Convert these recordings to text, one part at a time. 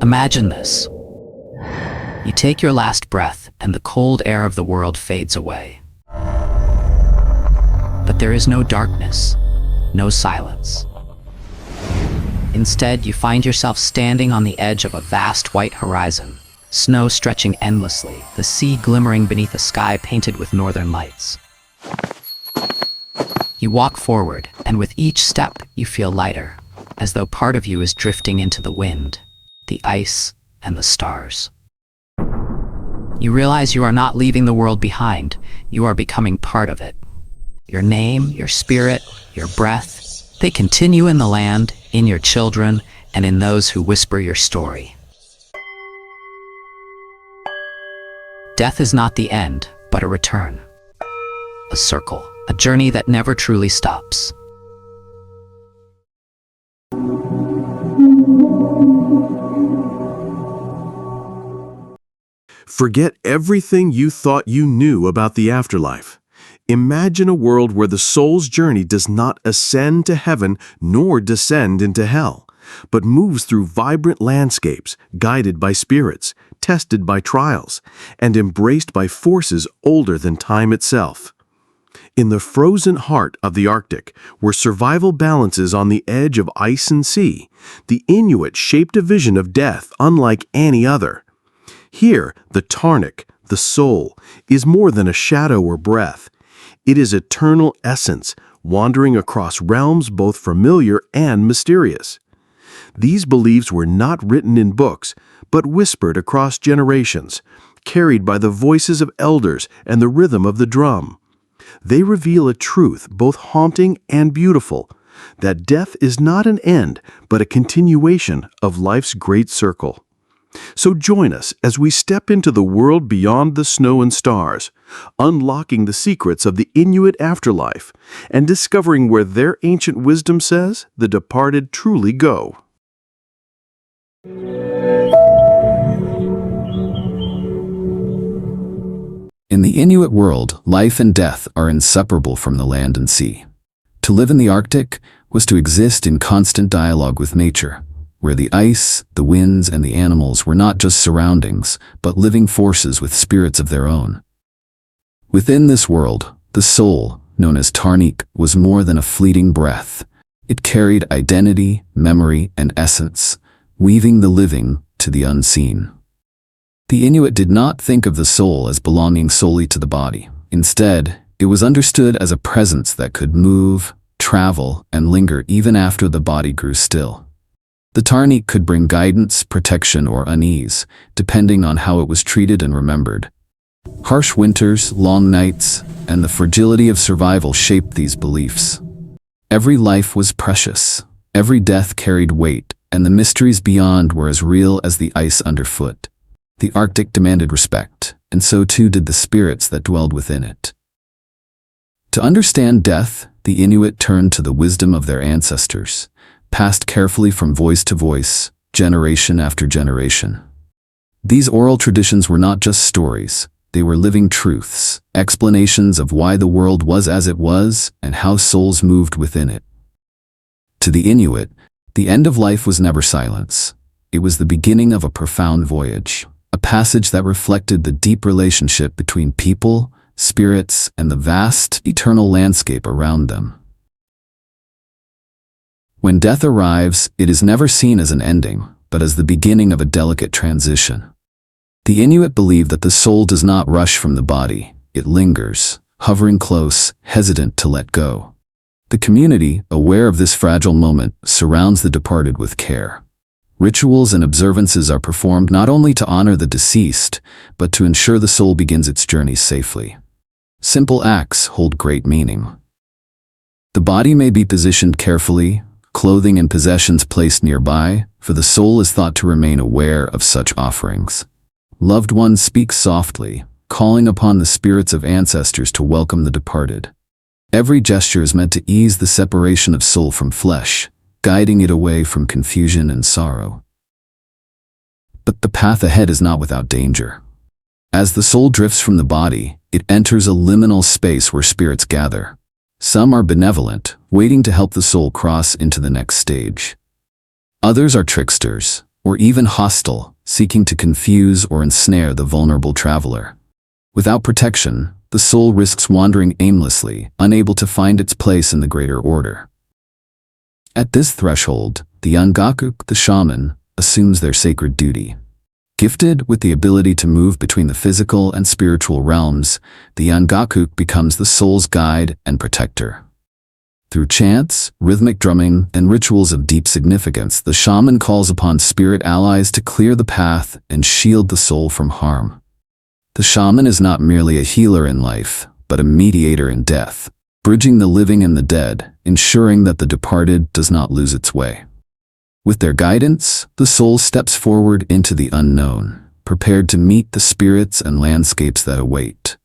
Imagine this. You take your last breath, and the cold air of the world fades away. But there is no darkness, no silence. Instead, you find yourself standing on the edge of a vast white horizon, snow stretching endlessly, the sea glimmering beneath a sky painted with northern lights. You walk forward, and with each step, you feel lighter, as though part of you is drifting into the wind, the ice, and the stars. You realize you are not leaving the world behind, you are becoming part of it. Your name, your spirit, your breath, they continue in the land, in your children, and in those who whisper your story. Death is not the end, but a return. A circle, a journey that never truly stops. Forget everything you thought you knew about the afterlife. Imagine a world where the soul's journey does not ascend to heaven nor descend into hell, but moves through vibrant landscapes, guided by spirits, tested by trials, and embraced by forces older than time itself. In the frozen heart of the Arctic, where survival balances on the edge of ice and sea, the Inuit shaped a vision of death unlike any other. Here, the Tuurngait, the soul, is more than a shadow or breath. It is eternal essence, wandering across realms both familiar and mysterious. These beliefs were not written in books, but whispered across generations, carried by the voices of elders and the rhythm of the drum. They reveal a truth both haunting and beautiful, that death is not an end, but a continuation of life's great circle. So join us as we step into the world beyond the snow and stars, unlocking the secrets of the Inuit afterlife and discovering where their ancient wisdom says the departed truly go. In the Inuit world, life and death are inseparable from the land and sea. To live in the Arctic was to exist in constant dialogue with nature, where the ice, the winds, and the animals were not just surroundings, but living forces with spirits of their own. Within this world, the soul, known as Tuurngait, was more than a fleeting breath. It carried identity, memory, and essence, weaving the living to the unseen. The Inuit did not think of the soul as belonging solely to the body. Instead, it was understood as a presence that could move, travel, and linger even after the body grew still. The Tuurngait could bring guidance, protection, or unease, depending on how it was treated and remembered. Harsh winters, long nights, and the fragility of survival shaped these beliefs. Every life was precious, every death carried weight, and the mysteries beyond were as real as the ice underfoot. The Arctic demanded respect, and so too did the spirits that dwelled within it. To understand death, the Inuit turned to the wisdom of their ancestors, passed carefully from voice to voice, generation after generation. These oral traditions were not just stories, they were living truths, explanations of why the world was as it was and how souls moved within it. To the Inuit, the end of life was never silence. It was the beginning of a profound voyage, a passage that reflected the deep relationship between people, spirits, and the vast, eternal landscape around them. When death arrives, it is never seen as an ending, but as the beginning of a delicate transition. The Inuit believe that the soul does not rush from the body, it lingers, hovering close, hesitant to let go. The community, aware of this fragile moment, surrounds the departed with care. Rituals and observances are performed not only to honor the deceased, but to ensure the soul begins its journey safely. Simple acts hold great meaning. The body may be positioned carefully, clothing and possessions placed nearby, for the soul is thought to remain aware of such offerings. Loved ones speak softly, calling upon the spirits of ancestors to welcome the departed. Every gesture is meant to ease the separation of soul from flesh, guiding it away from confusion and sorrow. But the path ahead is not without danger. As the soul drifts from the body, it enters a liminal space where spirits gather. Some are benevolent, waiting to help the soul cross into the next stage. Others are tricksters, or even hostile, seeking to confuse or ensnare the vulnerable traveler. Without protection, the soul risks wandering aimlessly, unable to find its place in the greater order. At this threshold, the Ungakuk, the shaman, assumes their sacred duty. Gifted with the ability to move between the physical and spiritual realms, the Ungakuk becomes the soul's guide and protector. Through chants, rhythmic drumming, and rituals of deep significance, the shaman calls upon spirit allies to clear the path and shield the soul from harm. The shaman is not merely a healer in life, but a mediator in death, bridging the living and the dead, ensuring that the departed does not lose its way. With their guidance, the soul steps forward into the unknown, prepared to meet the spirits and landscapes that await.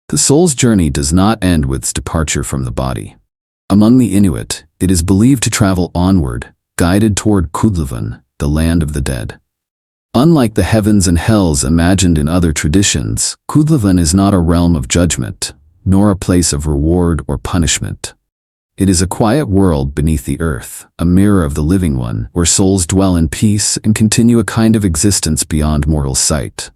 The soul's journey does not end with its departure from the body. Among the Inuit, it is believed to travel onward, guided toward Qudlivun, the land of the dead. Unlike the heavens and hells imagined in other traditions, Qudlivun is not a realm of judgment, nor a place of reward or punishment. It is a quiet world beneath the earth, a mirror of the living one, where souls dwell in peace and continue a kind of existence beyond mortal sight.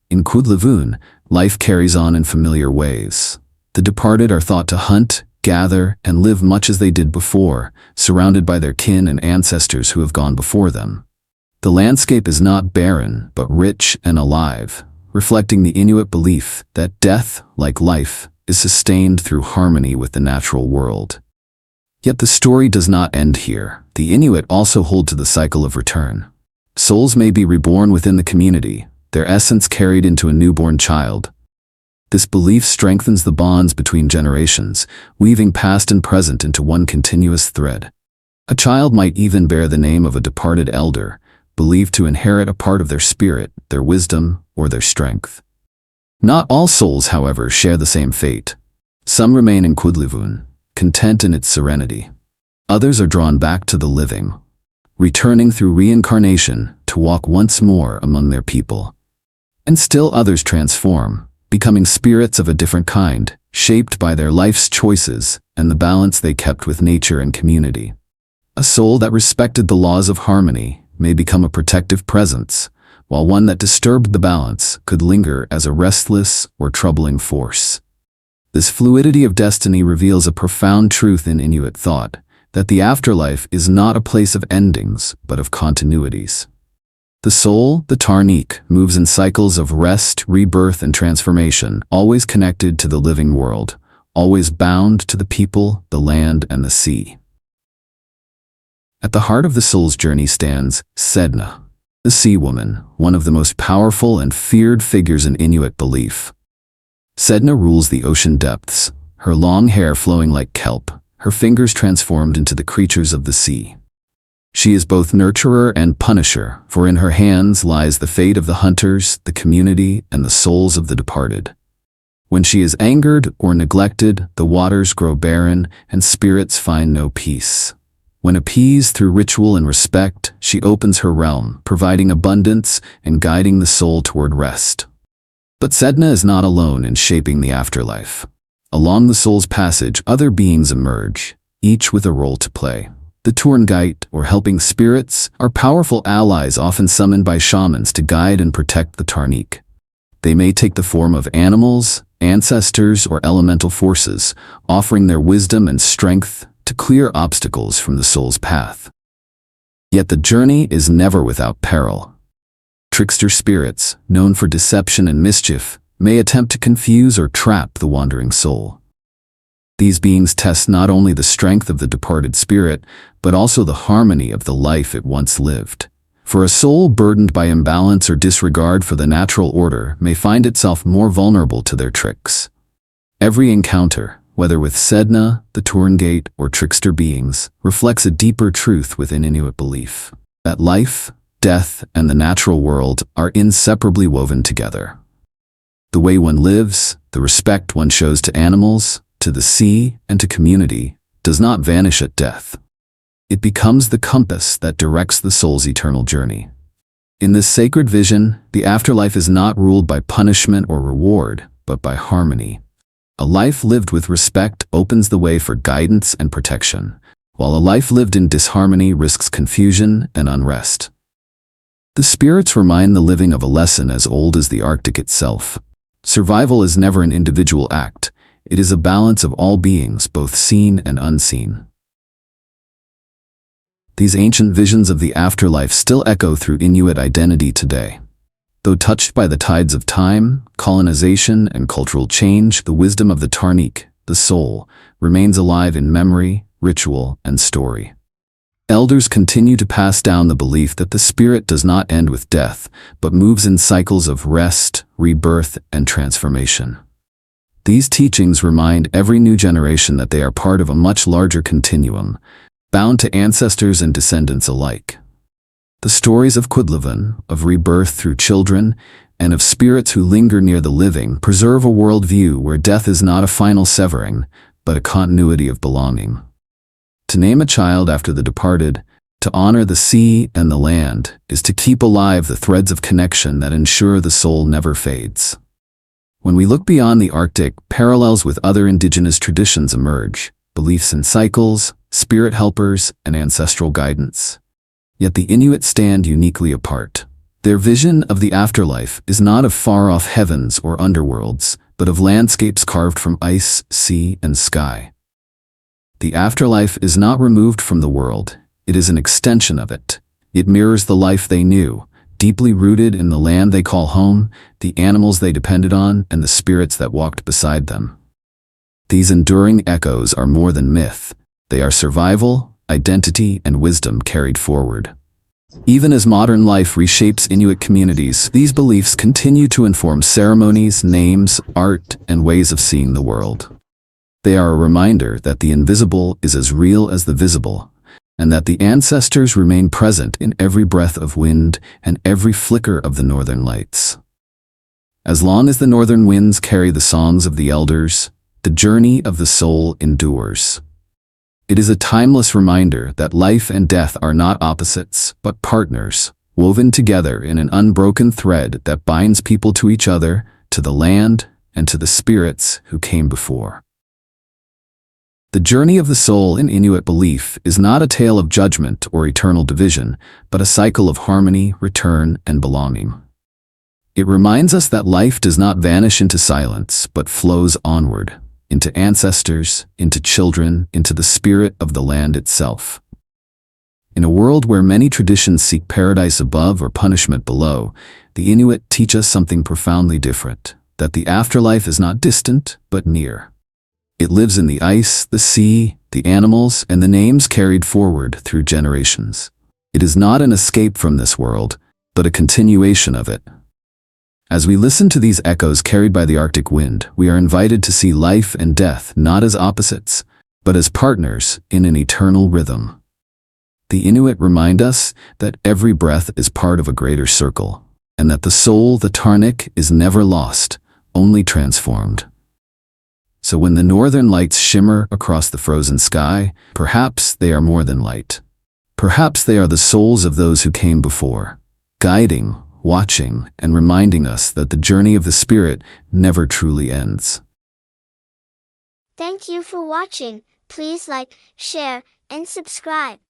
In Qudlivun, life carries on in familiar ways. The departed are thought to hunt, gather, and live much as they did before, surrounded by their kin and ancestors who have gone before them. The landscape is not barren, but rich and alive, reflecting the Inuit belief that death, like life, is sustained through harmony with the natural world. Yet the story does not end here. The Inuit also hold to the cycle of return. Souls may be reborn within the community, their essence carried into a newborn child. This belief strengthens the bonds between generations, weaving past and present into one continuous thread. A child might even bear the name of a departed elder, believed to inherit a part of their spirit, their wisdom, or their strength. Not all souls, however, share the same fate. Some remain in Qudlivun, content in its serenity. Others are drawn back to the living, returning through reincarnation to walk once more among their people. And still others transform, becoming spirits of a different kind, shaped by their life's choices and the balance they kept with nature and community. A soul that respected the laws of harmony may become a protective presence, while one that disturbed the balance could linger as a restless or troubling force. This fluidity of destiny reveals a profound truth in Inuit thought, that the afterlife is not a place of endings, but of continuities. The soul, the Tuurngait, moves in cycles of rest, rebirth, and transformation, always connected to the living world, always bound to the people, the land, and the sea. At the heart of the soul's journey stands Sedna, the sea woman, one of the most powerful and feared figures in Inuit belief. Sedna rules the ocean depths, her long hair flowing like kelp, her fingers transformed into the creatures of the sea. She is both nurturer and punisher, for in her hands lies the fate of the hunters, the community, and the souls of the departed. When she is angered or neglected, the waters grow barren and spirits find no peace. When appeased through ritual and respect, she opens her realm, providing abundance and guiding the soul toward rest. But Sedna is not alone in shaping the afterlife. Along the soul's passage, other beings emerge, each with a role to play. The Tuurngait, or helping spirits, are powerful allies often summoned by shamans to guide and protect the Tuurngait. They may take the form of animals, ancestors, or elemental forces, offering their wisdom and strength to clear obstacles from the soul's path. Yet the journey is never without peril. Trickster spirits, known for deception and mischief, may attempt to confuse or trap the wandering soul. These beings test not only the strength of the departed spirit, but also the harmony of the life it once lived. For a soul burdened by imbalance or disregard for the natural order may find itself more vulnerable to their tricks. Every encounter, whether with Sedna, the Tuurngait, or trickster beings, reflects a deeper truth within Inuit belief, that life, death, and the natural world are inseparably woven together. The way one lives, the respect one shows to animals, to the sea, and to community, does not vanish at death. It becomes the compass that directs the soul's eternal journey. In this sacred vision, the afterlife is not ruled by punishment or reward, but by harmony. A life lived with respect opens the way for guidance and protection, while a life lived in disharmony risks confusion and unrest. The spirits remind the living of a lesson as old as the Arctic itself. Survival is never an individual act. It is a balance of all beings, both seen and unseen. These ancient visions of the afterlife still echo through Inuit identity today. Though touched by the tides of time, colonization, and cultural change, the wisdom of the Tuurngait, the soul, remains alive in memory, ritual, and story. Elders continue to pass down the belief that the spirit does not end with death, but moves in cycles of rest, rebirth, and transformation. These teachings remind every new generation that they are part of a much larger continuum, bound to ancestors and descendants alike. The stories of Qudlivun, of rebirth through children, and of spirits who linger near the living preserve a worldview where death is not a final severing, but a continuity of belonging. To name a child after the departed, to honor the sea and the land, is to keep alive the threads of connection that ensure the soul never fades. When we look beyond the Arctic, parallels with other indigenous traditions emerge, beliefs in cycles, spirit helpers, and ancestral guidance. Yet the Inuit stand uniquely apart. Their vision of the afterlife is not of far-off heavens or underworlds, but of landscapes carved from ice, sea, and sky. The afterlife is not removed from the world, it is an extension of it. It mirrors the life they knew, deeply rooted in the land they call home, the animals they depended on, and the spirits that walked beside them. These enduring echoes are more than myth. They are survival, identity, and wisdom carried forward. Even as modern life reshapes Inuit communities, these beliefs continue to inform ceremonies, names, art, and ways of seeing the world. They are a reminder that the invisible is as real as the visible, and that the ancestors remain present in every breath of wind and every flicker of the northern lights. As long as the northern winds carry the songs of the elders, the journey of the soul endures. It is a timeless reminder that life and death are not opposites, but partners, woven together in an unbroken thread that binds people to each other, to the land, and to the spirits who came before. The journey of the soul in Inuit belief is not a tale of judgment or eternal division, but a cycle of harmony, return, and belonging. It reminds us that life does not vanish into silence, but flows onward, into ancestors, into children, into the spirit of the land itself. In a world where many traditions seek paradise above or punishment below, the Inuit teach us something profoundly different, that the afterlife is not distant, but near. It lives in the ice, the sea, the animals, and the names carried forward through generations. It is not an escape from this world, but a continuation of it. As we listen to these echoes carried by the Arctic wind, we are invited to see life and death not as opposites, but as partners in an eternal rhythm. The Inuit remind us that every breath is part of a greater circle, and that the soul, the Tuurngait, is never lost, only transformed. So when the northern lights shimmer across the frozen sky, perhaps they are more than light. Perhaps they are the souls of those who came before, guiding, watching, and reminding us that the journey of the spirit never truly ends. Thank you for watching. Please like, share, and subscribe.